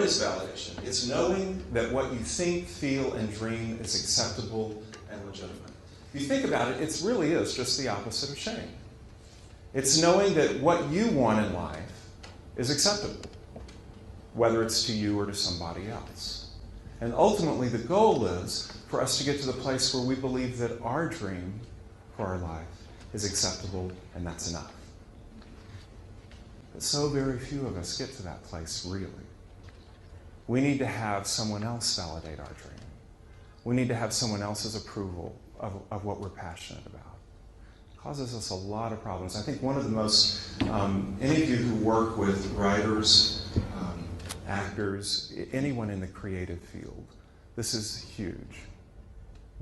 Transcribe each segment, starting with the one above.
is validation? It's knowing that what you think, feel, and dream is acceptable and legitimate. If you think about it, it really is just the opposite of shame. It's knowing that what you want in life is acceptable, whether it's to you or to somebody else. And ultimately, the goal is for us to get to the place where we believe that our dream for our life is acceptable and that's enough. But so very few of us get to that place, really. We need to have someone else validate our dream. We need to have someone else's approval of what we're passionate about. It causes us a lot of problems. I think one of the most, any of you who work with writers, actors, anyone in the creative field, this is huge.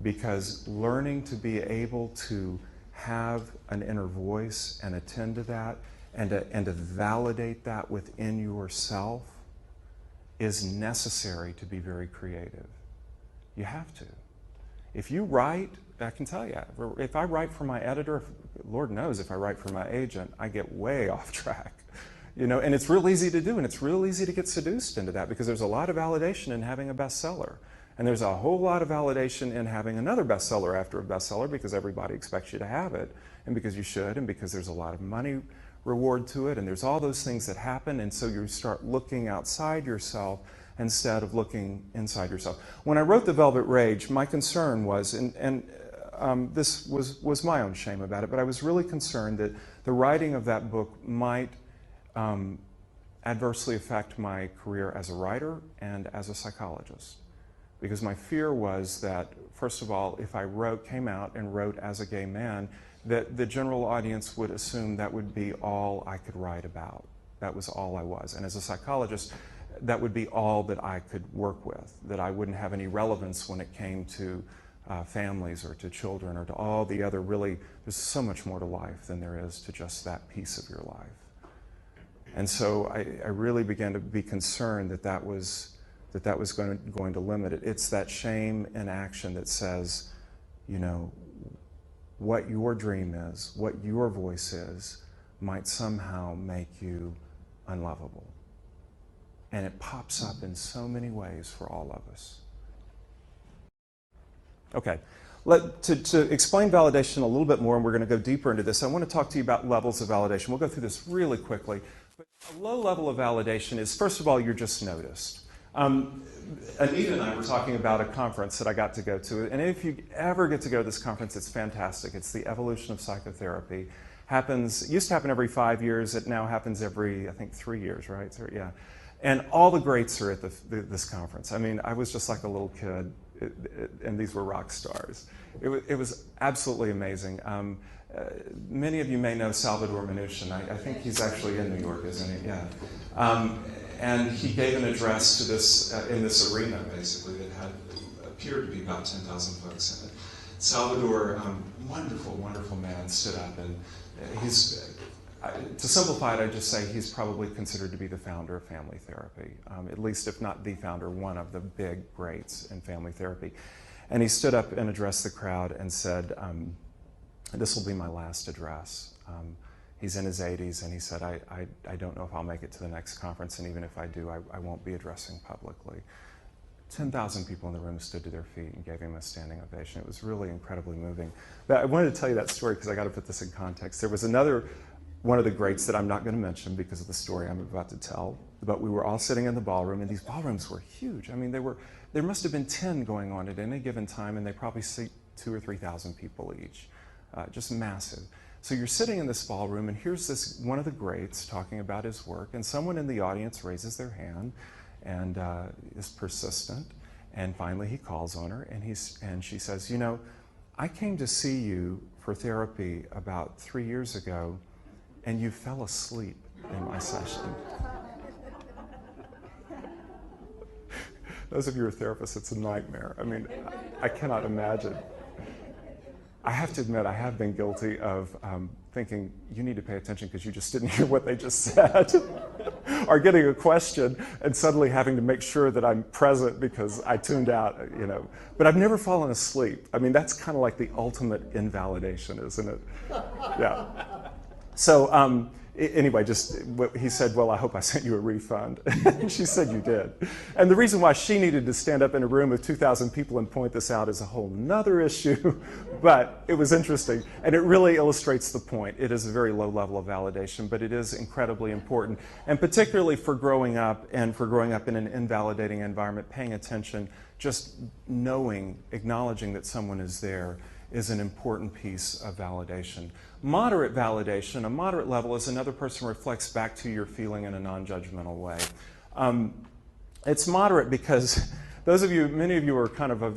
Because learning to be able to have an inner voice and attend to that and to validate that within yourself is necessary to be very creative. You have to. If you write, I can tell you, if I write for my editor, Lord knows if I write for my agent, I get way off track. You know, and it's real easy to do, and it's real easy to get seduced into that because there's a lot of validation in having a bestseller. And there's a whole lot of validation in having another bestseller after a bestseller because everybody expects you to have it, and because you should, and because there's a lot of money reward to it, and there's all those things that happen, and so you start looking outside yourself instead of looking inside yourself. When I wrote The Velvet Rage, my concern was, and this was my own shame about it, but I was really concerned that the writing of that book might adversely affect my career as a writer and as a psychologist. Because my fear was that, first of all, if I came out and wrote as a gay man, that the general audience would assume that would be all I could write about. That was all I was. And as a psychologist, that would be all that I could work with, that I wouldn't have any relevance when it came to families or to children or to all the other really, there's so much more to life than there is to just that piece of your life. And so I really began to be concerned that that was going to limit it. It's that shame in action that says, you know, what your dream is, what your voice is, might somehow make you unlovable. And it pops up in so many ways for all of us. Okay, to explain validation a little bit more, and we're going to go deeper into this, I want to talk to you about levels of validation. We'll go through this really quickly. But a low level of validation is, first of all, you're just noticed. Anita and I were talking about a conference that I got to go to, and if you ever get to go to this conference, it's fantastic. It's the Evolution of Psychotherapy. Used to happen every 5 years. It now happens every, I think, 3 years, right? So, yeah. And all the greats are at this conference. I mean, I was just like a little kid, and these were rock stars. It was absolutely amazing. Many of you may know Salvador Minuchin. I think he's actually in New York, isn't he? Yeah. And he gave an address to this in this arena, basically, that appeared to be about 10,000 folks in it. Salvador, wonderful, wonderful man, stood up, and to simplify it, I'd just say he's probably considered to be the founder of family therapy, at least if not the founder, one of the big greats in family therapy. And he stood up and addressed the crowd and said, this will be my last address. He's in his 80s, and he said, I don't know if I'll make it to the next conference, and even if I do, I won't be addressing publicly. 10,000 people in the room stood to their feet and gave him a standing ovation. It was really incredibly moving. But I wanted to tell you that story because I got to put this in context. There was another one of the greats that I'm not going to mention because of the story I'm about to tell, but we were all sitting in the ballroom, and these ballrooms were huge. I mean, there must have been 10 going on at any given time, and they probably seat 2,000 or 3,000 people each. Just massive. So you're sitting in this ballroom, and here's this one of the greats talking about his work, and someone in the audience raises their hand and is persistent, and finally he calls on her, and she says, you know, I came to see you for therapy about 3 years ago, and you fell asleep in my session. Those of you who are therapists, it's a nightmare. I mean, I cannot imagine. I have to admit, I have been guilty of thinking, you need to pay attention because you just didn't hear what they just said. Or getting a question and suddenly having to make sure that I'm present because I tuned out, you know. But I've never fallen asleep. I mean, that's kind of like the ultimate invalidation, isn't it? Yeah. So Anyway, he said, well, I hope I sent you a refund. And she said, you did. And the reason why she needed to stand up in a room of 2,000 people and point this out is a whole nother issue, but it was interesting. And it really illustrates the point. It is a very low level of validation, but it is incredibly important. And particularly for growing up and for growing up in an invalidating environment, paying attention, just knowing, acknowledging that someone is there is an important piece of validation. Moderate validation, a moderate level, is another person reflects back to your feeling in a non-judgmental way. It's moderate because many of you are kind of